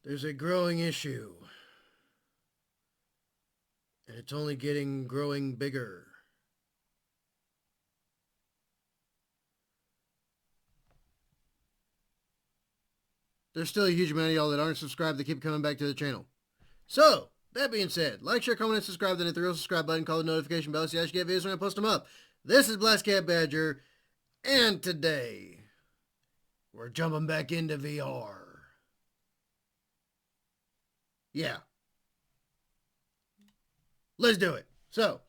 There's a growing issue, and it's only growing bigger. There's still a huge amount of y'all that aren't subscribed that keep coming back to the channel. So, that being said, like, share, comment, and subscribe, then hit the real subscribe button, call the notification bell so you actually get videos when I post them up. This is Blast Cat Badger, and today, we're jumping back into VR. Yeah. Let's do it. So,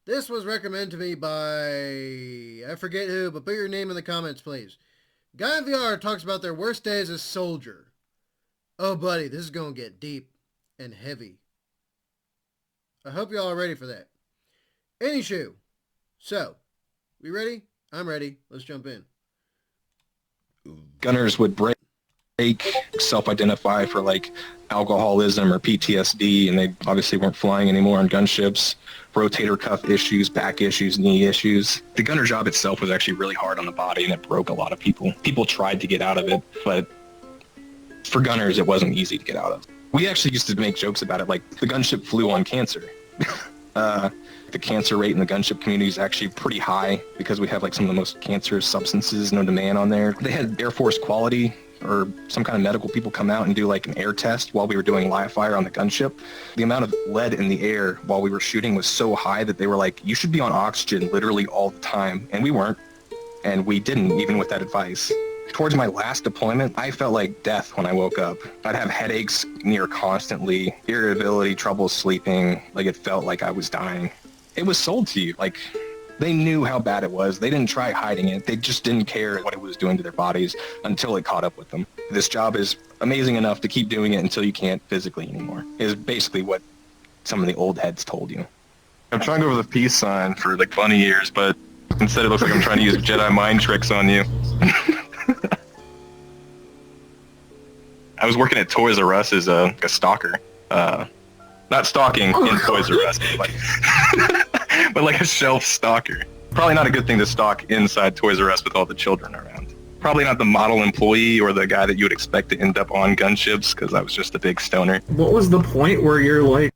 this was recommended to me by, I forget who, but put your name in the comments, please. Guy in VR talks about their worst day as a soldier. Oh, buddy, this is going to get deep and heavy. I hope y'all are ready for that. Anywho, so, we ready? I'm ready. Let's jump in. Gunners would break, self-identify for like alcoholism or PTSD, and they obviously weren't flying anymore on gunships. Rotator cuff issues, back issues, knee issues. The gunner job itself was actually really hard on the body, and it broke a lot of people. People tried to get out of it, but for gunners, it wasn't easy to get out of. We actually used to make jokes about it, like the gunship flew on cancer. The cancer rate in the gunship community is actually pretty high because we have like some of the most cancerous substances known to man on there. They had Air Force quality or some kind of medical people come out and do like an air test while we were doing live fire on the gunship. The amount of lead in the air while we were shooting was so high that they were like, you should be on oxygen literally all the time. And we weren't. And we didn't, even with that advice. Towards my last deployment, I felt like death when I woke up. I'd have headaches near constantly, irritability, trouble sleeping, like it felt like I was dying. It was sold to you. Like, they knew how bad it was. They didn't try hiding it. They just didn't care what it was doing to their bodies until it caught up with them. This job is amazing enough to keep doing it until you can't physically anymore, is basically what some of the old heads told you. I'm trying to go over the peace sign for like bunny ears, but instead it looks like I'm trying to use Jedi mind tricks on you. I was working at Toys R Us as a stalker. Not stalking in Toys R Us, but like, but like a shelf stalker. Probably not a good thing to stalk inside Toys R Us with all the children around. Probably not the model employee or the guy that you would expect to end up on gunships, because I was just a big stoner. What was the point where you're like...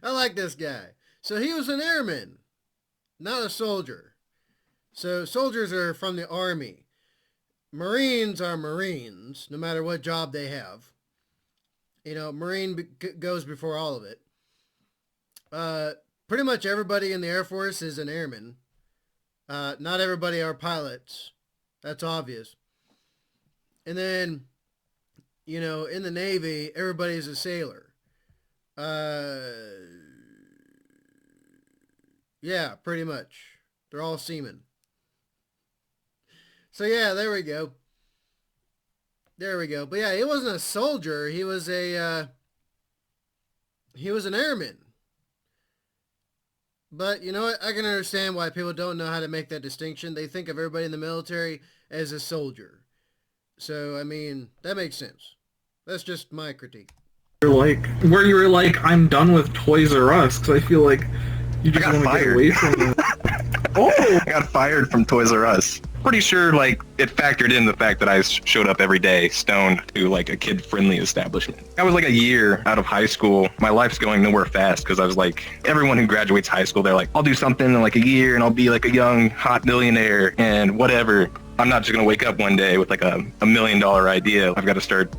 I like this guy. So he was an airman, not a soldier. So soldiers are from the Army. Marines are Marines, no matter what job they have. You know, Marine goes before all of it. Pretty much everybody in the Air Force is an airman. Not everybody are pilots. That's obvious. And then, you know, in the Navy, everybody's a sailor. Yeah, pretty much. They're all seamen. So yeah, there we go. There we go. But yeah, he wasn't a soldier. He was an airman. But you know what? I can understand why people don't know how to make that distinction. They think of everybody in the military as a soldier. So, I mean, that makes sense. That's just my critique. Like, where you were like, I'm done with Toys R Us, because I feel like you just want to get away from it. Oh! I got fired from Toys R Us. Pretty sure, like, it factored in the fact that I showed up every day stoned to, like, a kid-friendly establishment. I was, like, a year out of high school. My life's going nowhere fast because I was, like, everyone who graduates high school, they're like, I'll do something in, like, a year and I'll be, like, a young, hot millionaire and whatever. I'm not just going to wake up one day with, like, a $1 million idea. I've got to start,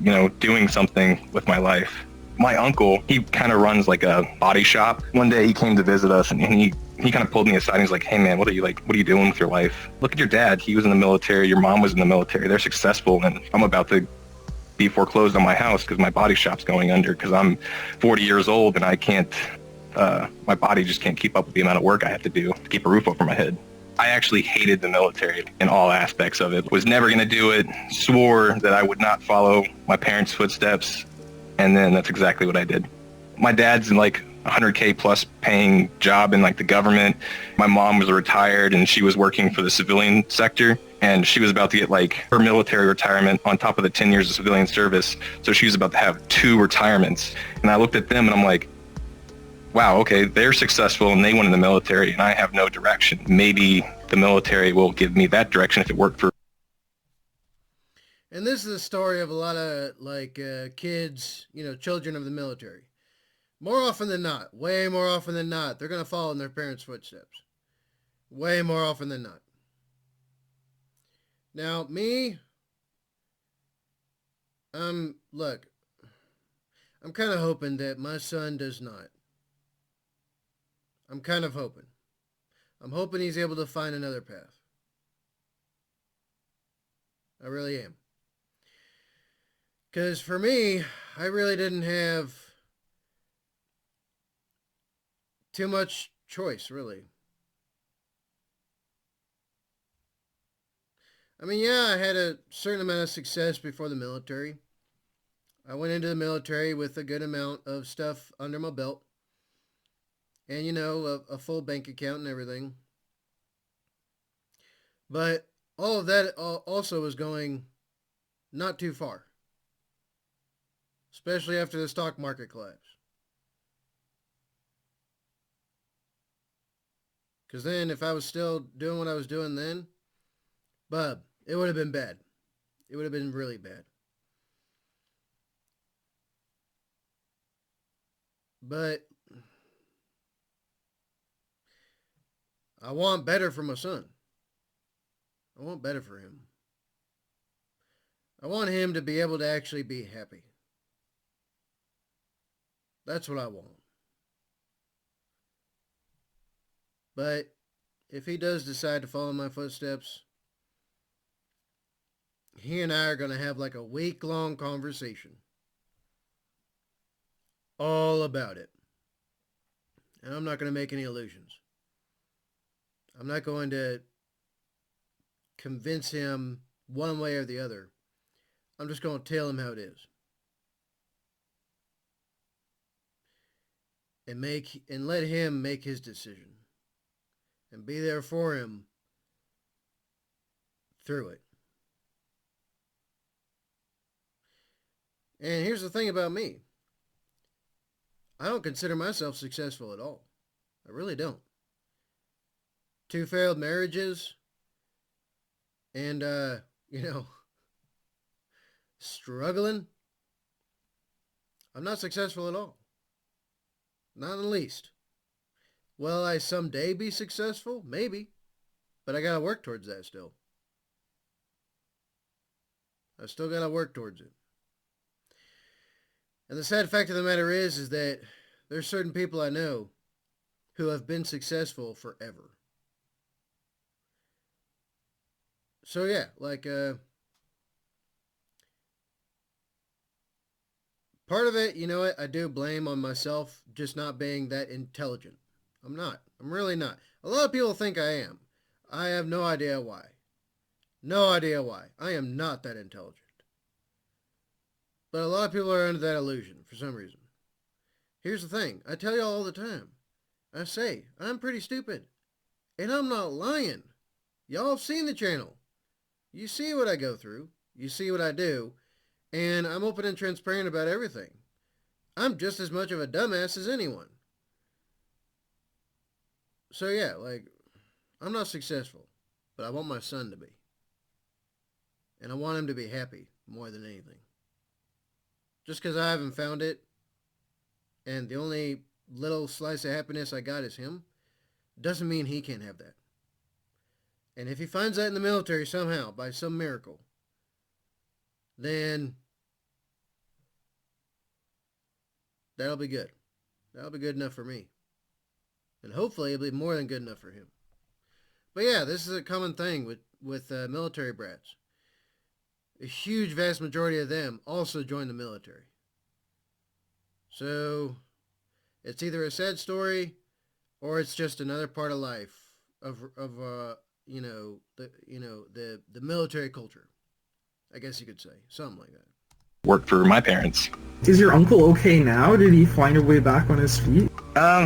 you know, doing something with my life. My uncle, he kind of runs, like, a body shop. One day he came to visit us and he kind of pulled me aside and he's like, hey man, what are you doing with your life? Look at your dad. He was in the military. Your mom was in the military. They're successful. And I'm about to be foreclosed on my house because my body shop's going under because I'm 40 years old and I can't, my body just can't keep up with the amount of work I have to do to keep a roof over my head. I actually hated the military in all aspects of it. Was never going to do it. Swore that I would not follow my parents' footsteps. And then that's exactly what I did. My dad's in like $100K plus paying job in like the government. My mom was retired and she was working for the civilian sector and she was about to get like her military retirement on top of the 10 years of civilian service. So she was about to have 2 retirements. And I looked at them and I'm like, wow, okay, they're successful and they went in the military and I have no direction. Maybe the military will give me that direction if it worked for And this is the story of a lot of, like, kids, children of the military. More often than not, way more often than not, they're going to follow in their parents' footsteps. Way more often than not. Now, me, look, I'm kind of hoping that my son does not. I'm kind of hoping. I'm hoping he's able to find another path. I really am. Because for me, I really didn't have too much choice, really. I mean, yeah, I had a certain amount of success before the military. I went into the military with a good amount of stuff under my belt. And, a full bank account and everything. But all of that also was going not too far. Especially after the stock market collapse. Because then if I was still doing what I was doing then, bub, it would have been bad. It would have been really bad. But I want better for my son. I want better for him. I want him to be able to actually be happy. That's what I want. But if he does decide to follow my footsteps, he and I are going to have like a week-long conversation. All about it. And I'm not going to make any illusions. I'm not going to convince him one way or the other. I'm just going to tell him how it is. And let him make his decision. And be there for him through it. And here's the thing about me. I don't consider myself successful at all. I really don't. 2 failed marriages. And, struggling. I'm not successful at all. Not in the least. Will I someday be successful? Maybe. But I gotta work towards that still. I still gotta work towards it. And the sad fact of the matter is that there's certain people I know who have been successful forever. So yeah, part of it, I do blame on myself just not being that intelligent. I'm not. I'm really not. A lot of people think I am. I have no idea why. No idea why. I am not that intelligent. But a lot of people are under that illusion for some reason. Here's the thing. I tell y'all all the time. I say, I'm pretty stupid. And I'm not lying. Y'all have seen the channel. You see what I go through. You see what I do. And I'm open and transparent about everything. I'm just as much of a dumbass as anyone. So yeah, I'm not successful. But I want my son to be. And I want him to be happy more than anything. Just because I haven't found it, and the only little slice of happiness I got is him, doesn't mean he can't have that. And if he finds that in the military somehow, by some miracle, then that'll be good. That'll be good enough for me. And hopefully it'll be more than good enough for him. But yeah, this is a common thing with military brats. A huge vast majority of them also join the military. So it's either a sad story or it's just another part of life of the military culture. I guess you could say something like that. Worked for my parents. Is your uncle okay now? Did he find a way back on his feet?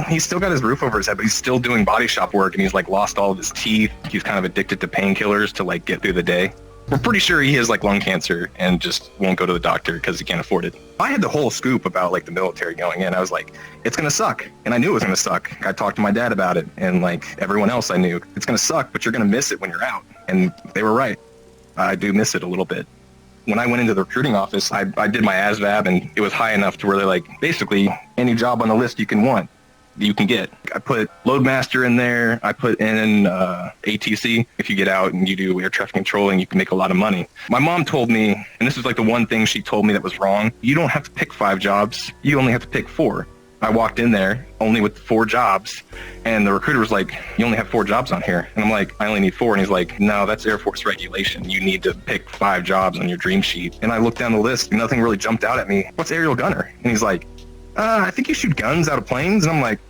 He's still got his roof over his head, but he's still doing body shop work, and he's lost all of his teeth. He's kind of addicted to painkillers to get through the day. We're pretty sure he has lung cancer and just won't go to the doctor because he can't afford it. I had the whole scoop about the military going in. I was like, it's gonna suck, and I knew it was gonna suck. I talked to my dad about it, and everyone else I knew, it's gonna suck, but you're gonna miss it when you're out. And they were right. I do miss it a little bit. when I went into the recruiting office, I did my ASVAB, and it was high enough to where they're like, basically, any job on the list you can get. I put Loadmaster in there. I put in ATC. If you get out and you do air traffic controlling, you can make a lot of money. My mom told me, and this is like the one thing she told me that was wrong, you don't have to pick 5 jobs. You only have to pick 4. I walked in there only with 4 jobs, and the recruiter was like, you only have 4 jobs on here. And I'm like, I only need 4. And he's like, no, that's Air Force regulation. You need to pick 5 jobs on your dream sheet. And I looked down the list, and nothing really jumped out at me. What's aerial gunner? And he's like, I think you shoot guns out of planes. And I'm like,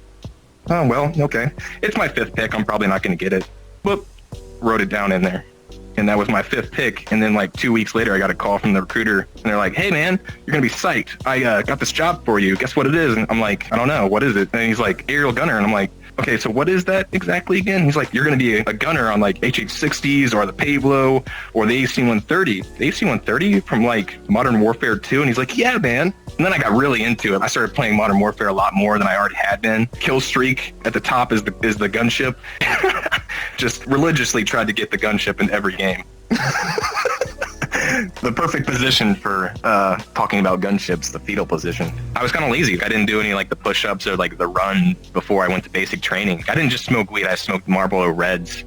oh, well, okay. It's my 5th pick. I'm probably not going to get it. Whoop, wrote it down in there. And that was my 5th pick. And then like 2 weeks later, I got a call from the recruiter, and they're like, hey man, you're going to be psyched. I got this job for you. Guess what it is? And I'm like, I don't know. What is it? And he's like, aerial gunner. And I'm like, okay, so what is that exactly again? He's like, you're going to be a gunner on like HH-60s or the Pablo or the AC-130. The AC-130 from like Modern Warfare 2. And he's like, yeah, man. And then I got really into it. I started playing Modern Warfare a lot more than I already had been. Kill streak at the top is the gunship. Just religiously tried to get the gunship in every game. The perfect position for talking about gunships, the fetal position. I was kind of lazy. I didn't do any like the push-ups or like the run before I went to basic training. I didn't just smoke weed. I smoked Marlboro Reds.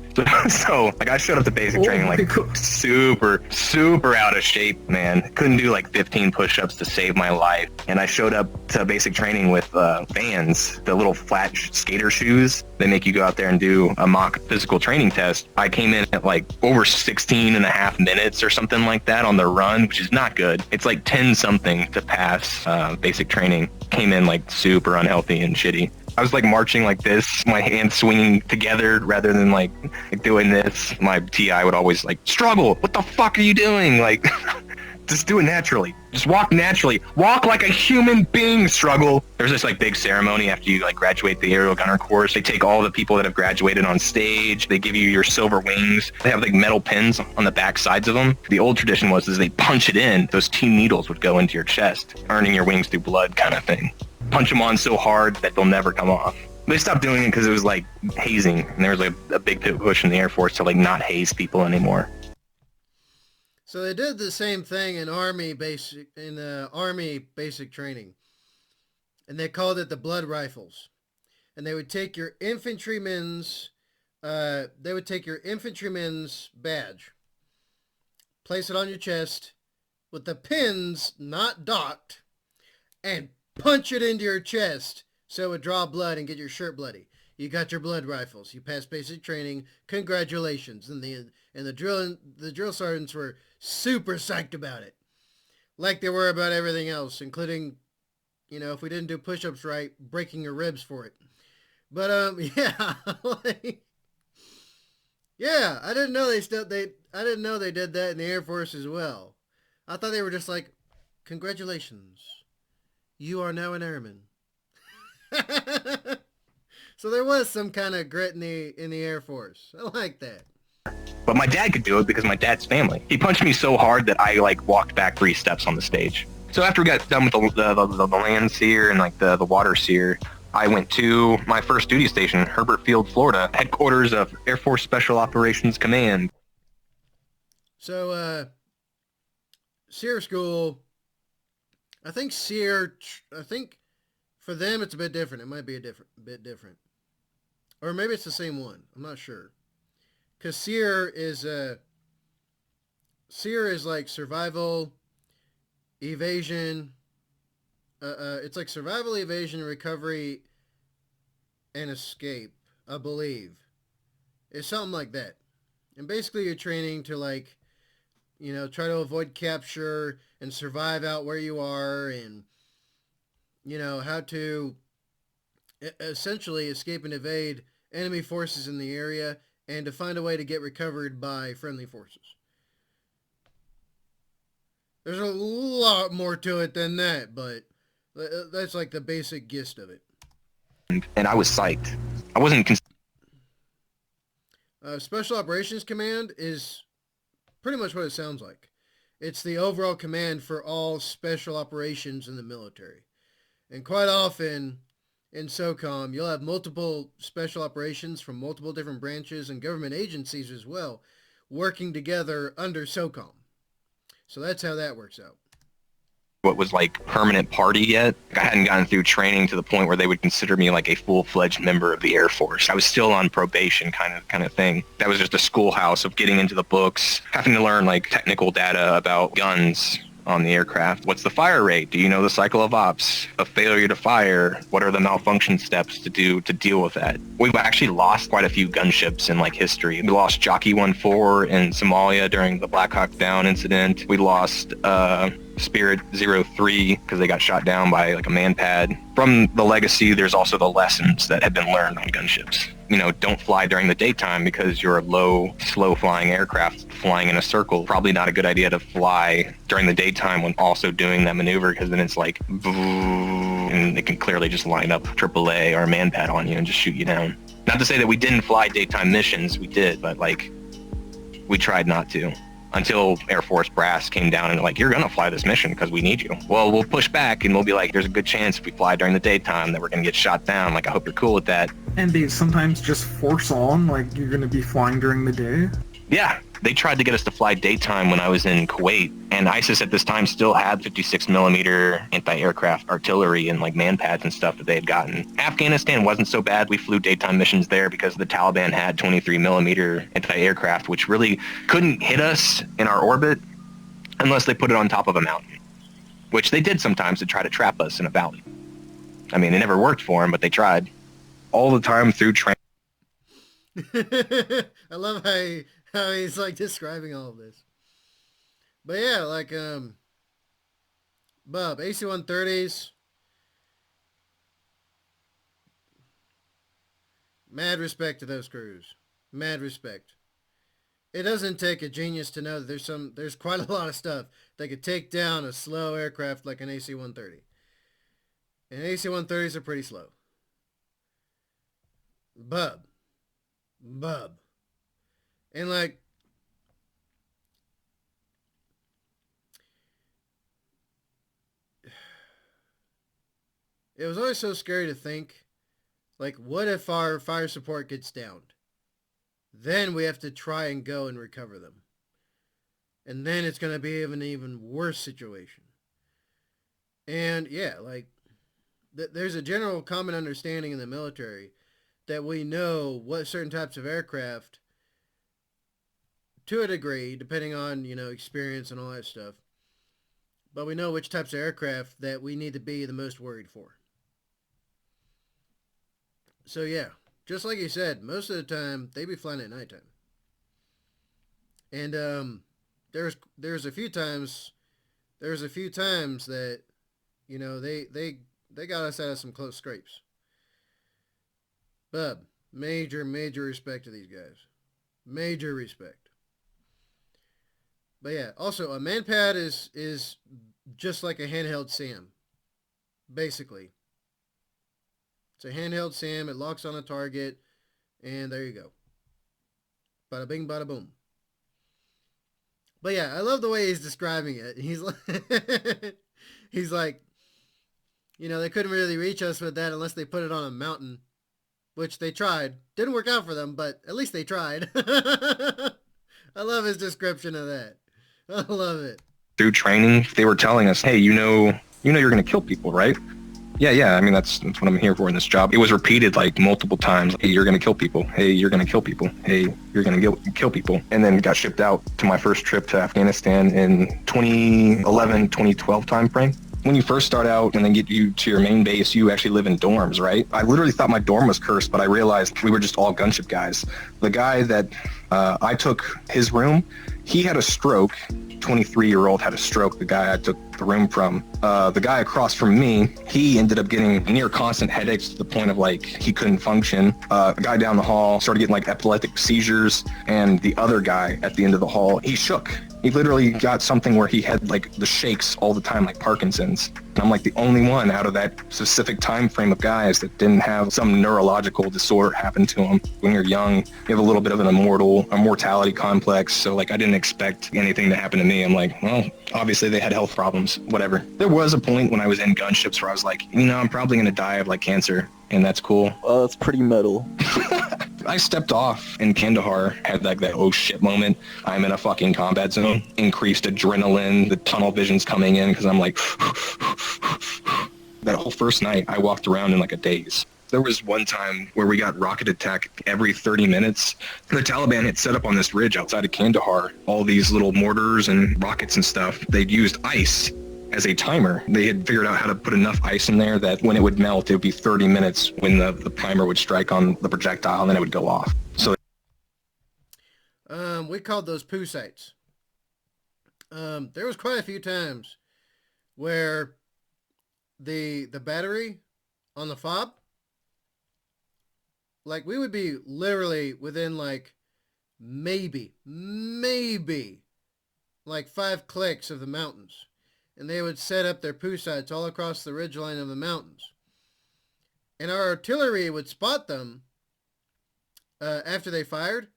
So like I showed up to basic training like super out of shape, man. Couldn't do like 15 push-ups to save my life. And I showed up to basic training with Vans, the little flat skater shoes. They make you go out there and do a mock physical training test. I came in at like over 16 and a half minutes or something like that on the run, which is not good. It's like 10 something to pass basic training. Came in like super unhealthy and shitty. I was like marching like this, my hands swinging together rather than like doing this. My TI would always like, struggle, what the fuck are you doing? Like, just do it naturally. Just walk naturally. Walk like a human being, struggle. There's this like big ceremony after you like graduate the aerial gunner course. They take all the people that have graduated on stage. They give you your silver wings. They have like metal pins on the back sides of them. The old tradition was is they punch it in. Those 2 needles would go into your chest, earning your wings through blood kind of thing. Punch them on so hard that they'll never come off. They stopped doing it because it was like hazing, and there was like a big push in the Air Force to like not haze people anymore. So they did the same thing in Army basic training, and they called it the blood rifles. And they would take your infantryman's badge, place it on your chest with the pins not docked, and punch it into your chest so it would draw blood and get your shirt bloody. You got your blood rifles. You passed basic training. Congratulations. And the drill sergeants were super psyched about it, like they were about everything else, including, if we didn't do push-ups right, breaking your ribs for it. But yeah, yeah, I didn't know they did that in the Air Force as well. I thought they were just like, congratulations, you are now an airman. So there was some kind of grit in the Air Force. I like that. But my dad could do it because my dad's family. He punched me so hard that I like walked back 3 steps on the stage. So after we got done with the land sear and like the water sear, I went to my first duty station, Herbert Field, Florida, headquarters of Air Force Special Operations Command. So, SEER school, I think for them it's a bit different. It might be bit different. Or maybe it's the same one. I'm not sure. Because SEER is like survival, evasion. It's like survival, evasion, recovery, and escape, I believe. It's something like that. And basically you're training to like, try to avoid capture and survive out where you are, and, how to essentially escape and evade enemy forces in the area, and to find a way to get recovered by friendly forces. There's a lot more to it than that, but that's like the basic gist of it. And I was psyched. I wasn't... Special Operations Command is pretty much what it sounds like. It's the overall command for all special operations in the military. And quite often in SOCOM, you'll have multiple special operations from multiple different branches and government agencies as well, working together under SOCOM. So that's how that works out. What was like permanent party yet. I hadn't gotten through training to the point where they would consider me like a full-fledged member of the Air Force. I was still on probation kind of thing. That was just a schoolhouse of getting into the books, having to learn like technical data about guns on the aircraft. What's the fire rate? Do you know the cycle of ops? A failure to fire? What are the malfunction steps to do to deal with that? We've actually lost quite a few gunships in like history. We lost Jockey 1-4 in Somalia during the Black Hawk Down incident. We lost Spirit 03 because they got shot down by like a man-pad. From the legacy, there's also the lessons that have been learned on gunships. You know, don't fly during the daytime because you're a low, slow-flying aircraft flying in a circle. Probably not a good idea to fly during the daytime when also doing that maneuver, because then it's like, and it can clearly just line up AAA or a man-pad on you and just shoot you down. Not to say that we didn't fly daytime missions, we did, but like, we tried not to. Until Air Force brass came down and like, you're going to fly this mission because we need you. Well, we'll push back and we'll be like, there's a good chance if we fly during the daytime that we're going to get shot down. Like, I hope you're cool with that. And they sometimes just force on, like, you're going to be flying during the day? Yeah. They tried to get us to fly daytime when I was in Kuwait, and ISIS at this time still had 56 millimeter anti-aircraft artillery and like man-pads and stuff that they had gotten. Afghanistan wasn't so bad. We flew daytime missions there because the Taliban had 23 millimeter anti-aircraft, which really couldn't hit us in our orbit unless they put it on top of a mountain, which they did sometimes to try to trap us in a valley. I mean, it never worked for them, but they tried. All the time through training. I love how he's like describing all of this. But yeah, like Bub, AC-130s, mad respect to those crews. Mad respect. It doesn't take a genius to know that there's quite a lot of stuff that could take down a slow aircraft like an AC-130. And AC-130s are pretty slow. Bub. And like, it was always so scary to think, like, what if our fire support gets downed? Then we have to try and go and recover them. And then it's going to be an even worse situation. And yeah, like, there's a general common understanding in the military that we know what certain types of aircraft, to a degree, depending on, you know, experience and all that stuff, but we know which types of aircraft that we need to be the most worried for. So yeah, just like you said, most of the time they be flying at nighttime. And there's a few times that, you know, they got us out of some close scrapes. Bub, major respect to these guys. Major respect. But yeah, also a man-pad is just like a handheld SAM, basically. It's a handheld SAM. It locks on a target, and there you go. Bada bing, bada boom. But yeah, I love the way he's describing it. He's like, you know, they couldn't really reach us with that unless they put it on a mountain, which they tried. Didn't work out for them, but at least they tried. I love his description of that. I love it. Through training, they were telling us, hey, you know you're going to kill people, right? Yeah. I mean, that's what I'm here for in this job. It was repeated like multiple times. Hey, you're going to kill people. Hey, you're going to kill people. Hey, you're going to kill people. And then got shipped out to my first trip to Afghanistan in 2011, 2012 timeframe. When you first start out and they get you to your main base, you actually live in dorms, right? I literally thought my dorm was cursed, but I realized we were just all gunship guys. The guy that I took his room, he had a stroke. 23-year-old had a stroke, the guy I took the room from. The guy across from me, he ended up getting near constant headaches to the point of like he couldn't function. The guy down the hall started getting like epileptic seizures, and the other guy at the end of the hall, he shook. He literally got something where he had like the shakes all the time, like Parkinson's. And I'm like the only one out of that specific time frame of guys that didn't have some neurological disorder happen to him. When you're young, you have a little bit of a mortality complex. So like I didn't expect anything to happen to me. I'm like, well, obviously they had health problems, whatever. There was a point when I was in gunships where I was like, you know, I'm probably going to die of like cancer, and that's cool. That's pretty metal. I stepped off in Kandahar, had like that oh shit moment. I'm in a fucking combat zone. Increased adrenaline, the tunnel vision's coming in because I'm like, that whole first night I walked around in like a daze. There was one time where we got rocket attack every 30 minutes. The Taliban had set up on this ridge outside of Kandahar all these little mortars and rockets and stuff. They'd used ice as a timer. They had figured out how to put enough ice in there that when it would melt, it would be 30 minutes when the primer would strike on the projectile and then it would go off. So we called those poo sites. There was quite a few times where the battery on the fob, like we would be literally within like maybe like 5 clicks of the mountains. And they would set up their poo sites all across the ridgeline of the mountains. And our artillery would spot them after they fired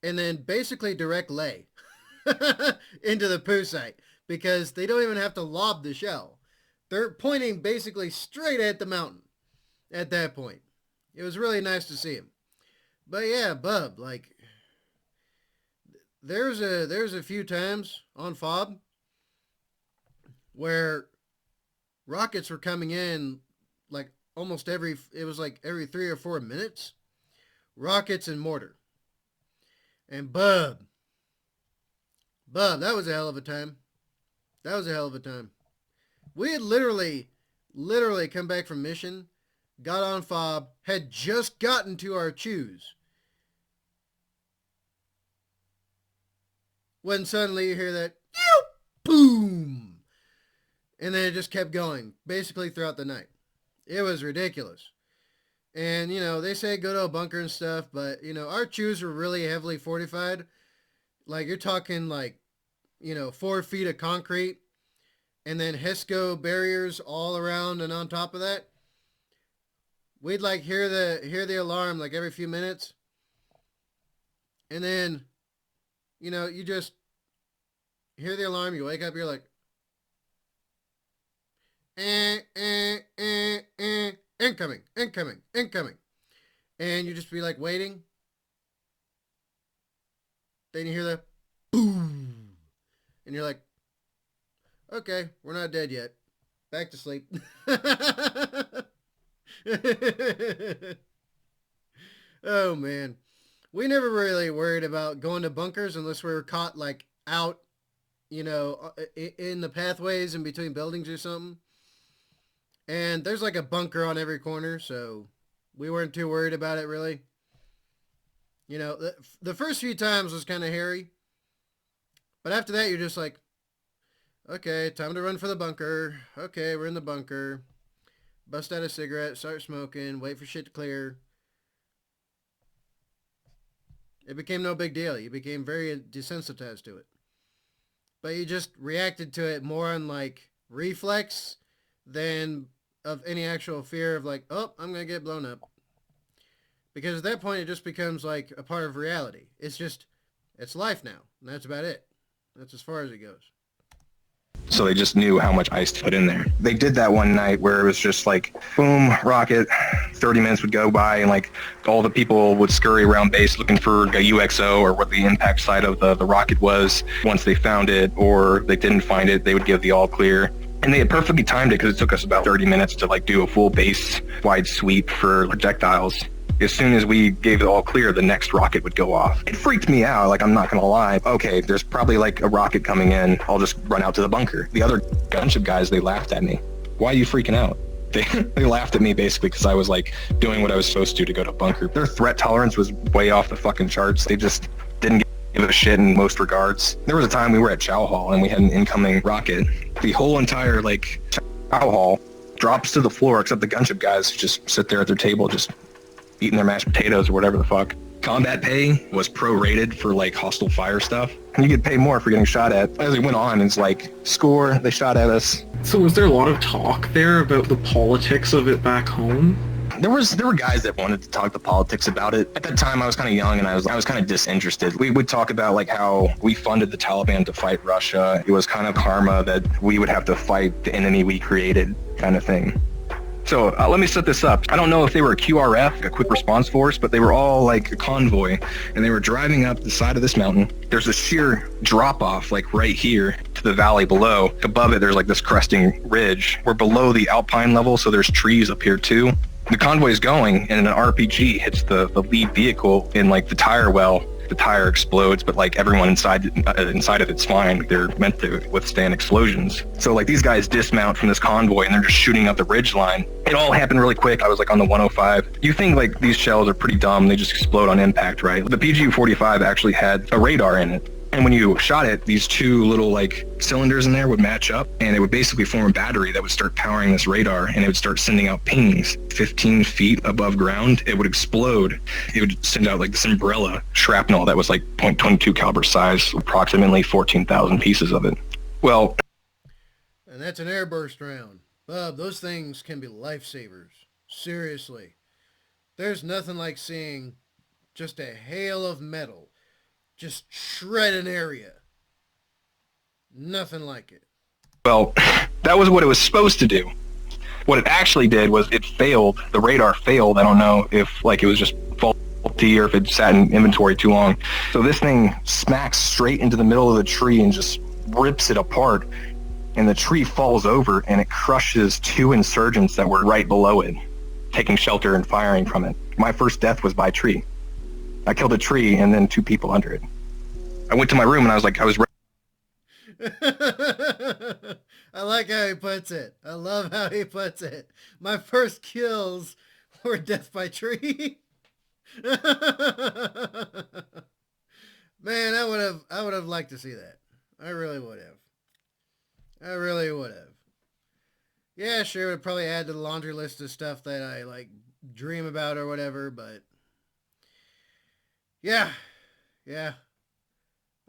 and then basically direct lay into the poo site because they don't even have to lob the shell. They're pointing basically straight at the mountain at that point. It was really nice to see him. But yeah, bub, like there's a few times on FOB where rockets were coming in like almost every 3 or 4 minutes. Rockets and mortar. And bub, that was a hell of a time. That was a hell of a time. We had literally come back from mission, got on FOB, had just gotten to our choose, when suddenly you hear that, boom! And then it just kept going, basically throughout the night. It was ridiculous. And, you know, they say go to a bunker and stuff, but, you know, our chews were really heavily fortified. Like, you're talking, like, you know, 4 feet of concrete, and then HESCO barriers all around and on top of that. We'd, like, hear the alarm, like, every few minutes. And then, you know, you just hear the alarm, you wake up, you're like, incoming. And you just be like waiting. Then you hear the boom. And you're like, okay, we're not dead yet. Back to sleep. Oh man. We never really worried about going to bunkers unless we were caught like out, you know, in the pathways in between buildings or something. And there's like a bunker on every corner, so we weren't too worried about it, really. You know, the first few times was kind of hairy. But after that, you're just like, okay, time to run for the bunker. Okay, we're in the bunker. Bust out a cigarette, start smoking, wait for shit to clear. It became no big deal. You became very desensitized to it. But you just reacted to it more on like reflex than of any actual fear of like, oh, I'm going to get blown up. Because at that point, it just becomes like a part of reality. It's life now. And that's about it. That's as far as it goes. So they just knew how much ice to put in there. They did that one night where it was just like, boom, rocket, 30 minutes would go by and like all the people would scurry around base looking for a UXO or what the impact site of the rocket was. Once they found it or they didn't find it, they would give the all clear. And they had perfectly timed it because it took us about 30 minutes to like do a full base wide sweep for projectiles. As soon as we gave it all clear, the next rocket would go off. It freaked me out, like I'm not gonna lie. Okay, there's probably like a rocket coming in. I'll just run out to the bunker. The other gunship guys, they laughed at me. Why are you freaking out? They laughed at me basically because I was like doing what I was supposed to go to bunker. Their threat tolerance was way off the fucking charts. They just didn't give a shit in most regards. There was a time we were at Chow Hall and we had an incoming rocket. The whole entire like Chow Hall drops to the floor except the gunship guys just sit there at their table just eating their mashed potatoes or whatever the fuck. Combat pay was prorated for like hostile fire stuff. And you could pay more for getting shot at. As it went on, it's like, score, they shot at us. So was there a lot of talk there about the politics of it back home? There were guys that wanted to talk the politics about it. At that time, I was kind of young and I was kind of disinterested. We would talk about like how we funded the Taliban to fight Russia. It was kind of karma that we would have to fight the enemy we created kind of thing. So let me set this up. I don't know if they were a QRF, a quick response force, but they were all like a convoy, and they were driving up the side of this mountain. There's a sheer drop off like right here to the valley below. Above it, there's like this cresting ridge. We're below the alpine level, so there's trees up here too. The convoy is going, and an RPG hits the lead vehicle in like the tire well. The tire explodes, but like everyone inside of it's fine. They're meant to withstand explosions. So like these guys dismount from this convoy and they're just shooting up the ridge line. It all happened really quick. I was like on the 105. You think like these shells are pretty dumb. They just explode on impact, right? The PGU-45 actually had a radar in it. And when you shot it, these two little like cylinders in there would match up, and it would basically form a battery that would start powering this radar, and it would start sending out pings 15 feet above ground. It would explode. It would send out like this umbrella shrapnel that was like .22 caliber size, approximately 14,000 pieces of it. Well, and that's an airburst round. Bub, those things can be lifesavers. Seriously. There's nothing like seeing just a hail of metal just shred an area. Nothing like it. Well, that was what it was supposed to do. What it actually did was it failed. The radar failed. I don't know if like it was just faulty or if it sat in inventory too long. So this thing smacks straight into the middle of the tree and just rips it apart. And the tree falls over and it crushes two insurgents that were right below it, taking shelter and firing from it. My first death was by tree. I killed a tree and then two people under it. I went to my room and I was ready. I like how he puts it. I love how he puts it. My first kills were death by tree. Man, I would have liked to see that. I really would have. I really would have. Yeah, sure, it would probably add to the laundry list of stuff that I like dream about or whatever, but yeah.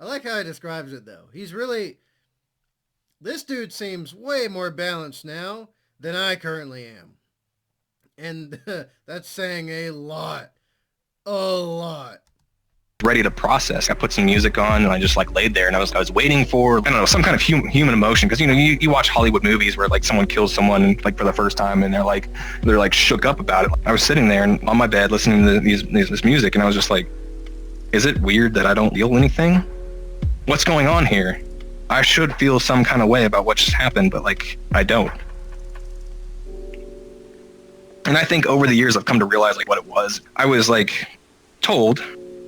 I like how he describes it though. This dude seems way more balanced now than I currently am. And that's saying a lot. A lot. Ready to process. I put some music on and I just like laid there and I was waiting for, I don't know, some kind of human emotion. Because, you know, you watch Hollywood movies where like someone kills someone like for the first time and they're like shook up about it. I was sitting there and on my bed listening to this music and I was just like, is it weird that I don't feel anything? What's going on here? I should feel some kind of way about what just happened, but like I don't. And I think over the years I've come to realize like what it was. I was like told,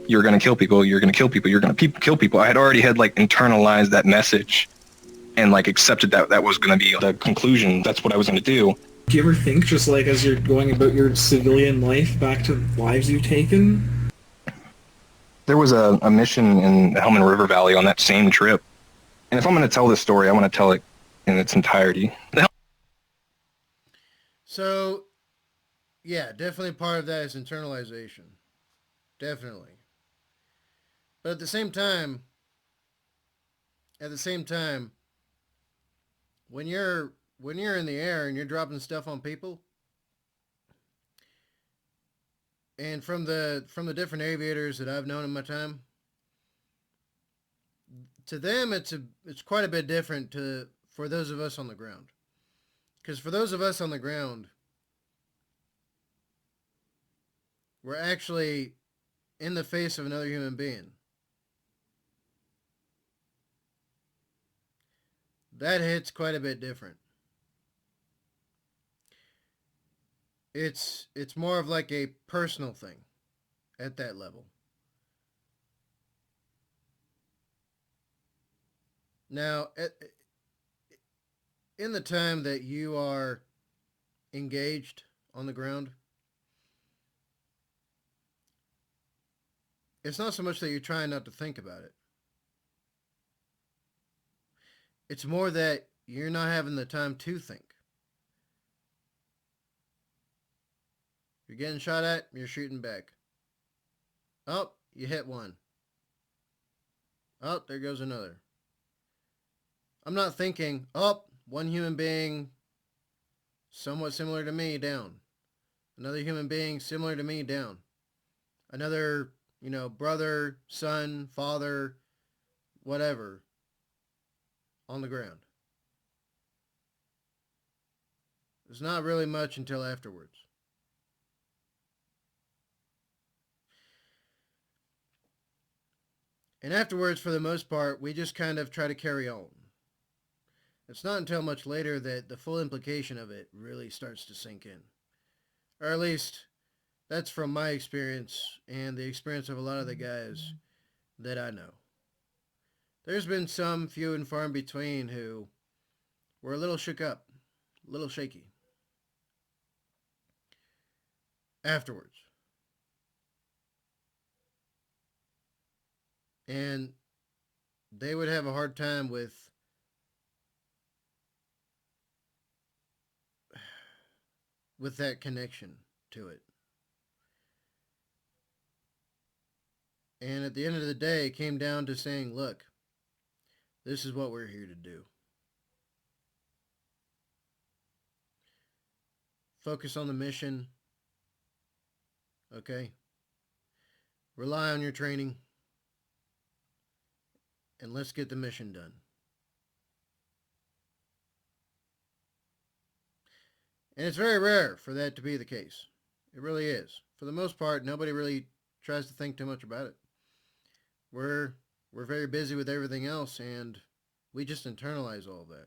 you're going to kill people, you're going to kill people, you're going to kill people. I had already had like internalized that message and like accepted that was going to be the conclusion. That's what I was going to do. Do you ever think just like as you're going about your civilian life back to lives you've taken? There was a mission in the Helmand River Valley on that same trip. And if I'm going to tell this story, I want to tell it in its entirety. So, yeah, definitely part of that is internalization. Definitely. But at the same time, when you're in the air and you're dropping stuff on people, and from the different aviators that I've known in my time, to them it's quite a bit different for those of us on the ground. Because for those of us on the ground, we're actually in the face of another human being. That hits quite a bit different. It's more of like a personal thing at that level. Now, in the time that you are engaged on the ground, it's not so much that you're trying not to think about it. It's more that you're not having the time to think. You're getting shot at, you're shooting back. Oh, you hit one. Oh, there goes another. I'm not thinking, oh, one human being somewhat similar to me down. Another human being similar to me down. Another, brother, son, father, whatever, on the ground. There's not really much until afterwards. And afterwards, for the most part, we just kind of try to carry on. It's not until much later that the full implication of it really starts to sink in. Or at least, that's from my experience and the experience of a lot of the guys that I know. There's been some few and far in between who were a little shook up, a little shaky. Afterwards. And they would have a hard time with that connection to it. And at the end of the day, it came down to saying, look, this is what we're here to do. Focus on the mission. Okay? Rely on your training. And let's get the mission done. And it's very rare for that to be the case. It really is. For the most part, nobody really tries to think too much about it. We're very busy with everything else, and we just internalize all of that.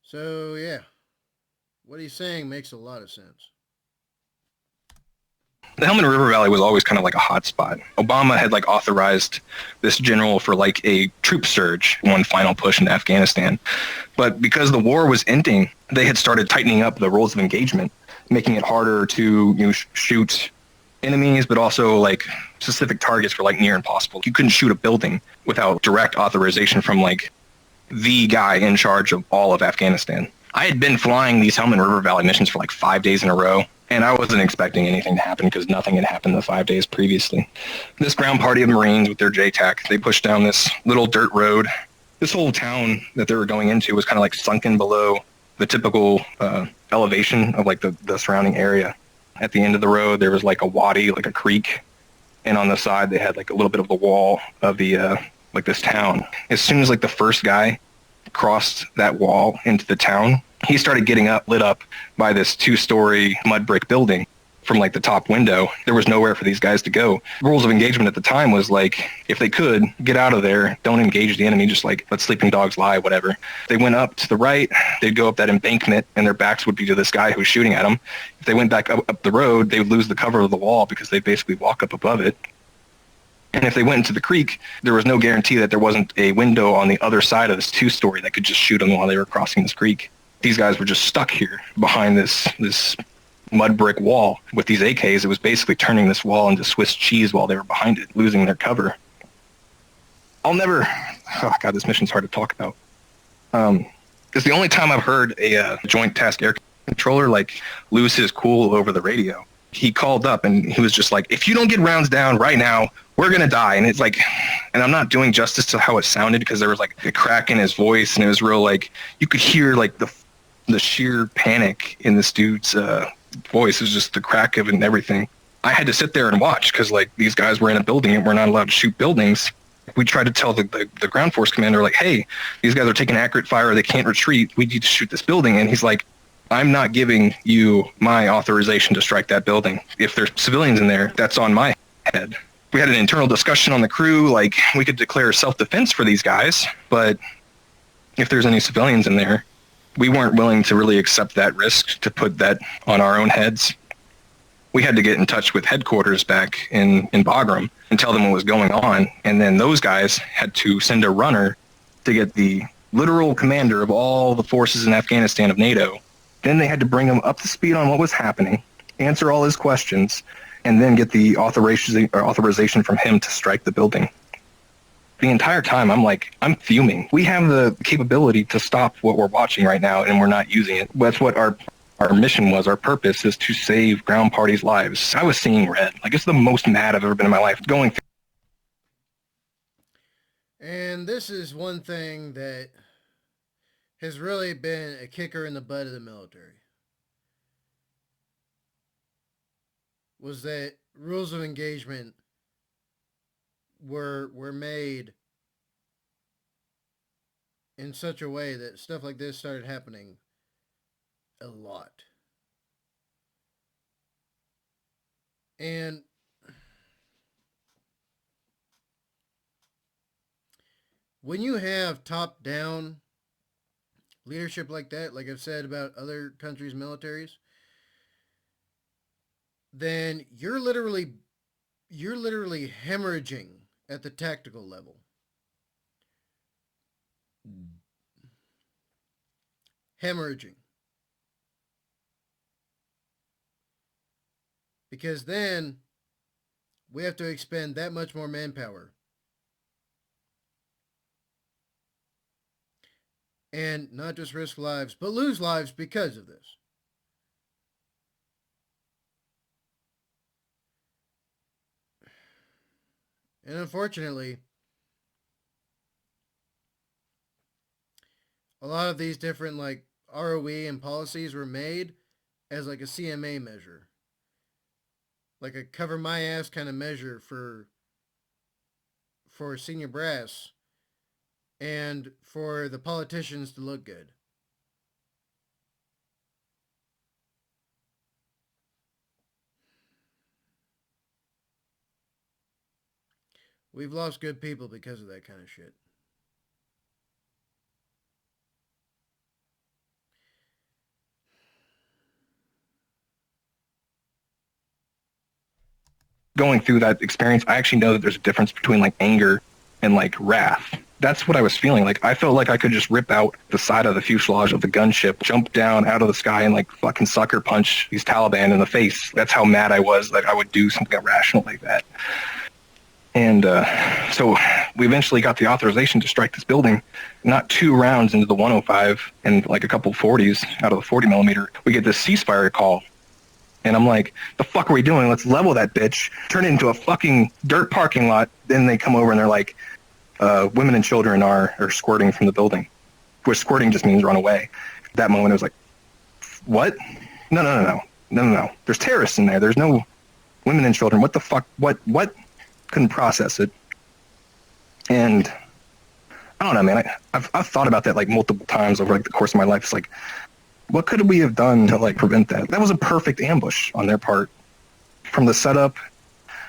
So, yeah. What he's saying makes a lot of sense. The Helmand River Valley was always kind of like a hot spot. Obama had like authorized this general for like a troop surge, one final push into Afghanistan. But because the war was ending, they had started tightening up the rules of engagement, making it harder to shoot enemies, but also like specific targets were like near impossible. You couldn't shoot a building without direct authorization from like the guy in charge of all of Afghanistan. I had been flying these Helmand River Valley missions for like 5 days in a row, and I wasn't expecting anything to happen because nothing had happened the 5 days previously. This ground party of Marines with their JTAC, they pushed down this little dirt road. This whole town that they were going into was kind of like sunken below the typical elevation of like the surrounding area. At the end of the road, there was like a wadi, like a creek, and on the side they had like a little bit of the wall of the like this town. As soon as like the first guy crossed that wall into the town, he started getting lit up by this 2-story mud brick building from like the top window. There was nowhere for these guys to go. Rules of engagement at the time was like, if they could, get out of there, don't engage the enemy, just like let sleeping dogs lie, whatever. They went up to the right, they'd go up that embankment, and their backs would be to this guy who was shooting at them. If they went back up the road, they would lose the cover of the wall because they basically walk up above it. And if they went into the creek, there was no guarantee that there wasn't a window on the other side of this 2-story that could just shoot them while they were crossing this creek. These guys were just stuck here behind this mud brick wall with these AKs. It was basically turning this wall into Swiss cheese while they were behind it, losing their cover. Oh God, this mission's hard to talk about. It's the only time I've heard a Joint Task Air Controller like lose his cool over the radio. He called up and he was just like, if you don't get rounds down right now, we're going to die. And it's like, and I'm not doing justice to how it sounded because there was like a crack in his voice and it was real like, you could hear like the sheer panic in this dude's voice. It was just the crack of it and everything. I had to sit there and watch because like these guys were in a building and we're not allowed to shoot buildings. We tried to tell the ground force commander like, hey, these guys are taking accurate fire. They can't retreat. We need to shoot this building. And he's like, I'm not giving you my authorization to strike that building. If there's civilians in there, that's on my head. We had an internal discussion on the crew, like we could declare self-defense for these guys, but if there's any civilians in there, we weren't willing to really accept that risk to put that on our own heads. We had to get in touch with headquarters back in Bagram and tell them what was going on, and then those guys had to send a runner to get the literal commander of all the forces in Afghanistan of NATO. Then they had to bring him up to speed on what was happening, answer all his questions, and then get the authorization from him to strike the building. The entire time, I'm fuming. We have the capability to stop what we're watching right now, and we're not using it. That's what our mission was. Our purpose is to save ground parties' lives. I was seeing red. Like, it's the most mad I've ever been in my life. Going through. And this is one thing that has really been a kicker in the butt of the military. Was that rules of engagement were made in such a way that stuff like this started happening a lot. And when you have top down leadership like that, like I've said about other countries' militaries, then you're literally hemorrhaging at the tactical level. Hemorrhaging. Because then we have to expend that much more manpower. And not just risk lives, but lose lives because of this. And unfortunately, a lot of these different like ROE and policies were made as like a CMA measure. Like a cover my ass kind of measure for senior brass and for the politicians to look good. We've lost good people because of that kind of shit. Going through that experience, I actually know that there's a difference between like anger and like wrath. That's what I was feeling. Like I felt like I could just rip out the side of the fuselage of the gunship, jump down out of the sky and like fucking sucker punch these Taliban in the face. That's how mad I was that I would do something irrational like that. And so we eventually got the authorization to strike this building. Not 2 rounds into the 105 and like a couple 40s out of the 40 millimeter, we get this ceasefire call. And I'm like, the fuck are we doing? Let's level that bitch, turn it into a fucking dirt parking lot. Then they come over and they're like, women and children are squirting from the building, which squirting just means run away. At that moment, it was like, what? No. There's terrorists in there. There's no women and children. What the fuck? What? Couldn't process it. And I don't know, man. I've thought about that like multiple times over like the course of my life. It's like, what could we have done to like prevent that? That was a perfect ambush on their part, from the setup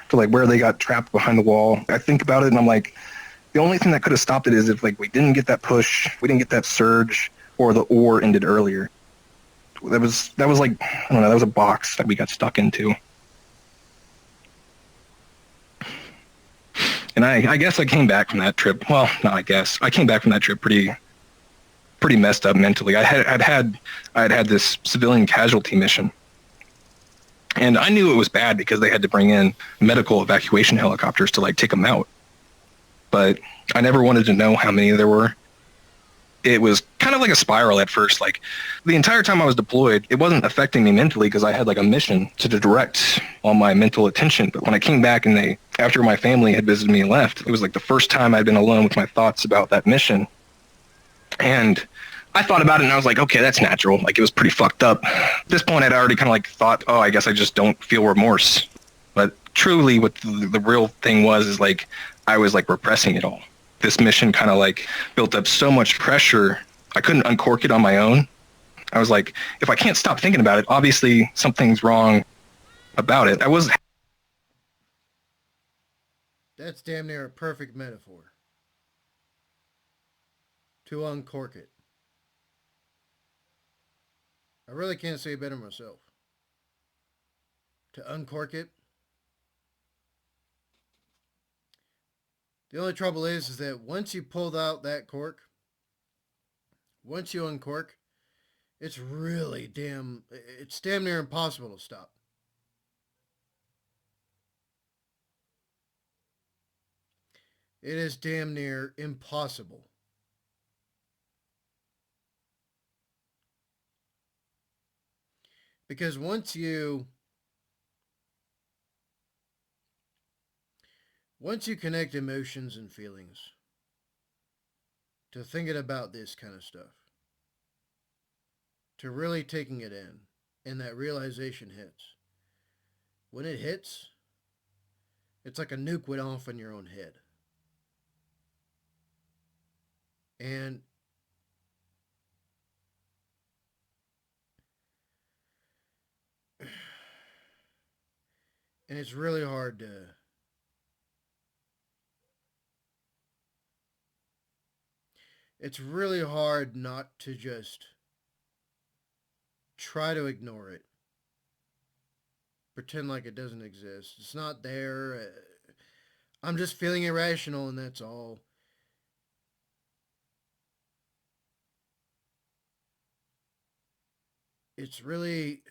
to like where they got trapped behind the wall. I think about it and I'm like, the only thing that could have stopped it is if like we didn't get that push, we didn't get that surge, or the ore ended earlier. That was like, I don't know, that was a box that we got stuck into. And I guess I came back from that trip. Well, not I guess. I came back from that trip pretty messed up mentally. I had this civilian casualty mission. And I knew it was bad because they had to bring in medical evacuation helicopters to like take them out. But I never wanted to know how many there were. It was kind of like a spiral at first. Like the entire time I was deployed, it wasn't affecting me mentally because I had like a mission to direct all my mental attention. But when I came back and after my family had visited me and left, it was like the first time I'd been alone with my thoughts about that mission. And I thought about it and I was like, okay, that's natural. Like it was pretty fucked up. At this point, I'd already kind of like thought, oh, I guess I just don't feel remorse. But truly what the real thing is like, I was like repressing it all. This mission kind of like built up so much pressure, I couldn't uncork it on my own. I was like, if I can't stop thinking about it, obviously something's wrong about it. That's damn near a perfect metaphor. To uncork it. I really can't say it better myself. To uncork it. The only trouble is that once you pulled out that cork, once you uncork, it's damn near impossible to stop. It is damn near impossible. Because once you connect emotions and feelings to thinking about this kind of stuff, to really taking it in, and that realization hits. When it hits, it's like a nuke went off in your own head. And And it's really hard to... It's really hard not to just try to ignore it. Pretend like it doesn't exist. It's not there. I'm just feeling irrational and that's all. It's really...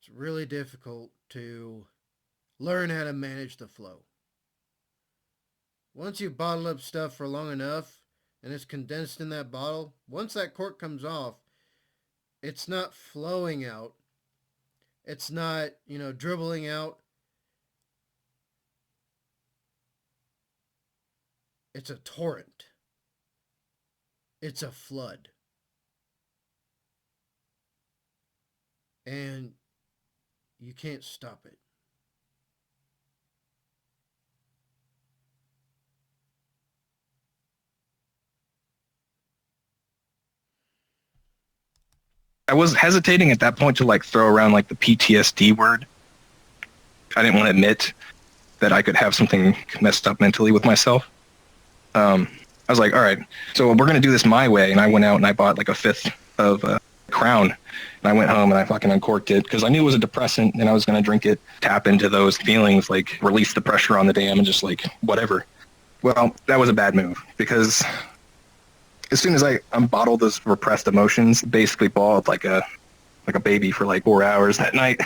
It's really difficult to learn how to manage the flow. Once you bottle up stuff for long enough and it's condensed in that bottle, once that cork comes off, it's not flowing out. It's not, dribbling out. It's a torrent. It's a flood. And you can't stop it. I was hesitating at that point to like throw around like the PTSD word. I didn't want to admit that I could have something messed up mentally with myself. I was like, all right, so we're going to do this my way. And I went out and I bought like a fifth of Crown. And I went home and I fucking uncorked it because I knew it was a depressant and I was going to drink it, tap into those feelings, like release the pressure on the dam and just like whatever. Well, that was a bad move because as soon as I unbottled those repressed emotions, basically bawled like a baby for like 4 hours that night.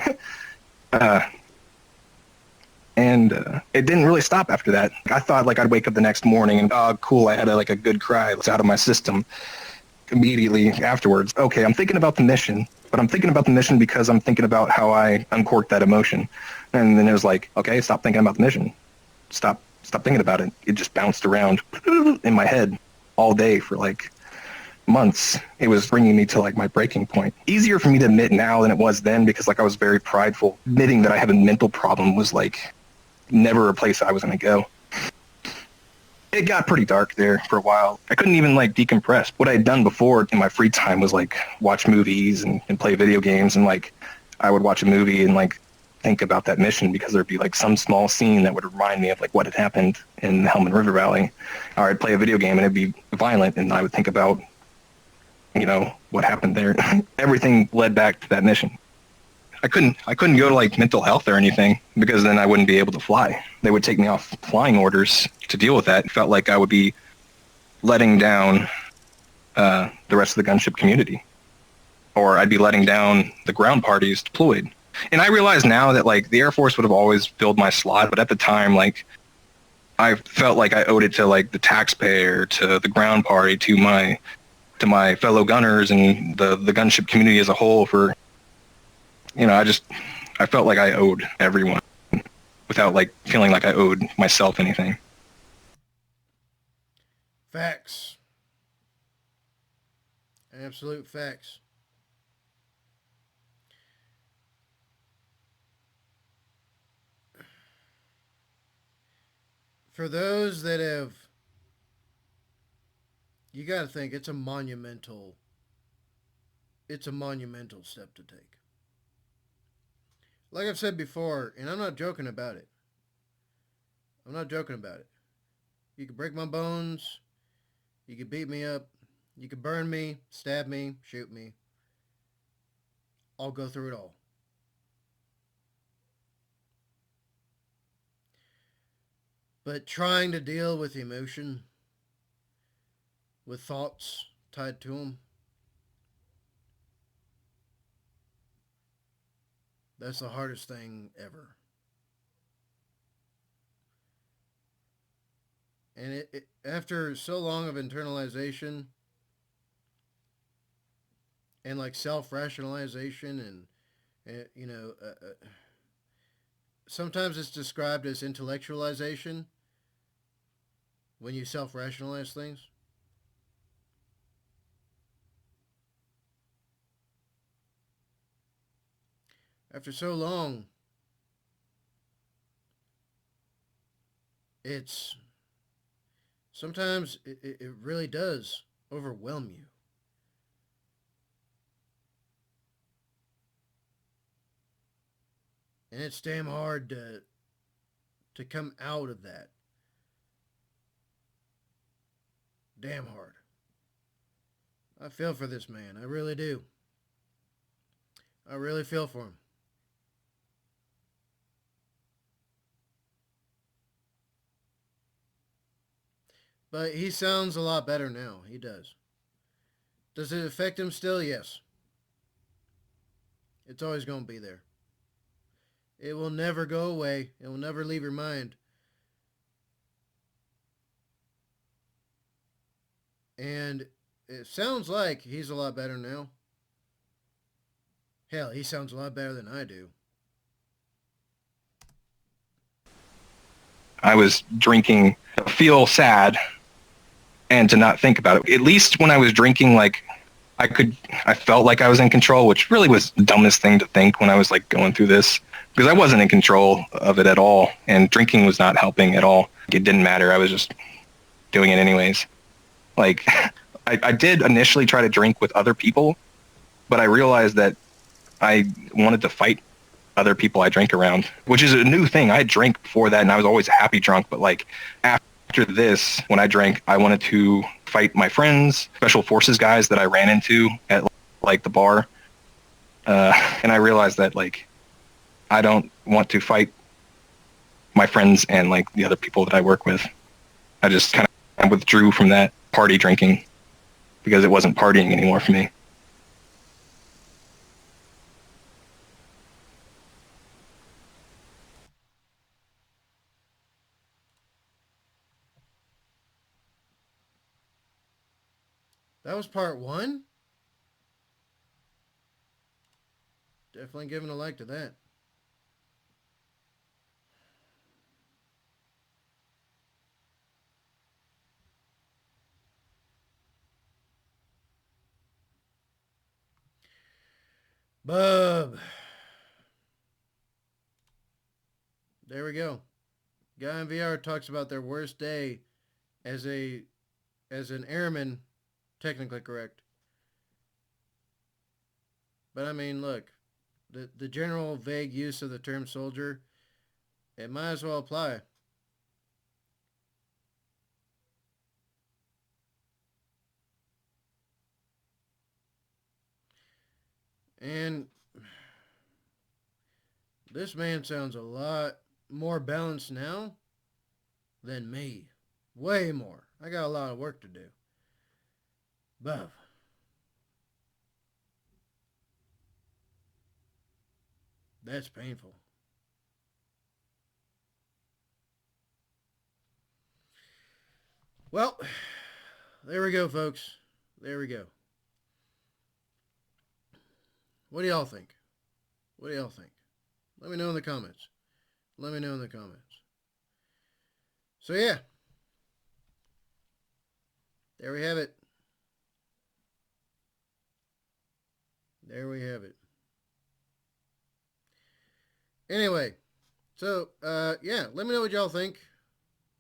And it didn't really stop after that. I thought like I'd wake up the next morning and, oh, cool, I had a good cry. It's out of my system. Immediately afterwards, okay, I'm thinking about the mission, but I'm thinking about the mission because I'm thinking about how I uncorked that emotion. And then it was like, okay, stop thinking about the mission. Stop thinking about it. It just bounced around in my head all day for like months. It was bringing me to like my breaking point. Easier for me to admit now than it was then because like I was very prideful. Admitting that I have a mental problem was like never a place I was going to go. It got pretty dark there for a while. I couldn't even like decompress. What I had done before in my free time was like watch movies and play video games, and like I would watch a movie and like think about that mission because there'd be like some small scene that would remind me of like what had happened in the Helmand River Valley. Or I'd play a video game and it'd be violent and I would think about, what happened there. Everything led back to that mission. I couldn't go to like mental health or anything because then I wouldn't be able to fly. They would take me off flying orders to deal with that. It felt like I would be letting down the rest of the gunship community, or I'd be letting down the ground parties deployed. And I realize now that like the Air Force would have always filled my slot, but at the time, like I felt like I owed it to like the taxpayer, to the ground party, to my fellow gunners and the gunship community as a whole for. I felt like I owed everyone without like feeling like I owed myself anything. Facts. Absolute facts. For those that have... You gotta think, it's a monumental step to take. Like I've said before, and I'm not joking about it. You could break my bones. You could beat me up. You could burn me, stab me, shoot me. I'll go through it all. But trying to deal with emotion, with thoughts tied to them, that's the hardest thing ever. And it after so long of internalization and like self-rationalization and sometimes it's described as intellectualization when you self-rationalize things. After so long, it's sometimes it really does overwhelm you. And it's damn hard to come out of that. Damn hard. I feel for this man. I really do. I really feel for him. But he sounds a lot better now. He does. Does it affect him still? Yes. It's always going to be there. It will never go away. It will never leave your mind. And it sounds like he's a lot better now. Hell, he sounds a lot better than I do. I was drinking to feel sad and to not think about it. At least when I was drinking, like, I felt like I was in control, which really was the dumbest thing to think when I was like going through this, because I wasn't in control of it at all, and drinking was not helping at all. It didn't matter. I was just doing it anyways. Like, I did initially try to drink with other people, but I realized that I wanted to fight other people I drank around, which is a new thing. I drank before that, and I was always a happy drunk, but like after this, when I drank, I wanted to fight my friends, special forces guys that I ran into at like the bar, and I realized that like I don't want to fight my friends and like the other people that I work with. I just kind of withdrew from that party drinking because it wasn't partying anymore for me. That was part one? Definitely giving a like to that. Bub. There we go. Guy in VR talks about their worst day as an airman, technically correct. But I mean, look, the general vague use of the term soldier, it might as well apply. And this man sounds a lot more balanced now than me. Way more. I got a lot of work to do. But that's painful. Well, there we go, folks. There we go. What do y'all think? What do y'all think? Let me know in the comments. Let me know in the comments. So yeah. There we have it. There we have it. Anyway, so yeah, let me know what y'all think.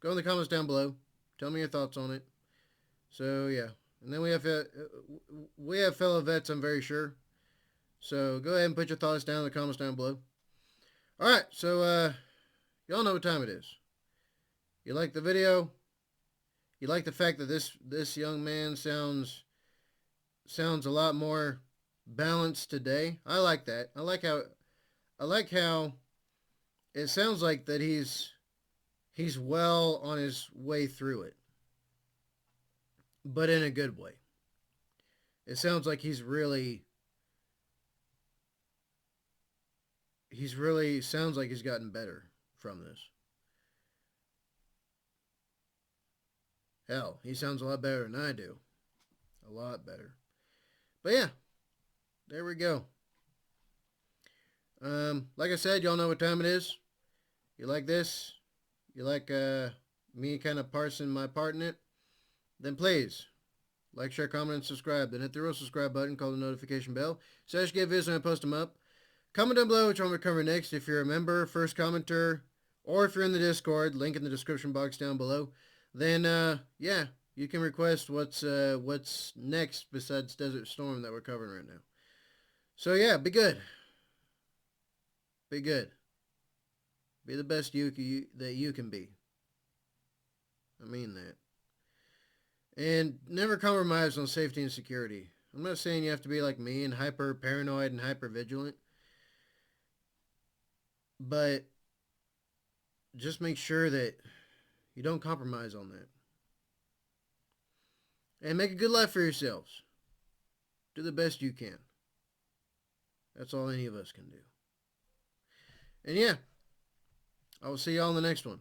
Go in the comments down below. Tell me your thoughts on it. So yeah, and then we have fellow vets, I'm very sure. So go ahead and put your thoughts down in the comments down below. All right, so y'all know what time it is. You like the video? You like the fact that this young man sounds a lot more balanced today? I like that. I like how it sounds like that he's well on his way through it, but in a good way. It sounds like he's really sounds like he's gotten better from this. Hell, he sounds a lot better than I do. A lot better. But yeah, there we go. Like I said, y'all know what time it is. You like this? You like me kind of parsing my part in it? Then please like, share, comment, and subscribe. Then hit the real subscribe button, call the notification bell, so that you get videos when I post them up. Comment down below which one we're covering next. If you're a member, first commenter, or if you're in the Discord, link in the description box down below. Then yeah, you can request what's next besides Desert Storm that we're covering right now. So yeah, be good. Be good. Be the best that you can be. I mean that. And never compromise on safety and security. I'm not saying you have to be like me and hyper paranoid and hyper vigilant, but just make sure that you don't compromise on that. And make a good life for yourselves. Do the best you can. That's all any of us can do. And yeah, I will see y'all in the next one.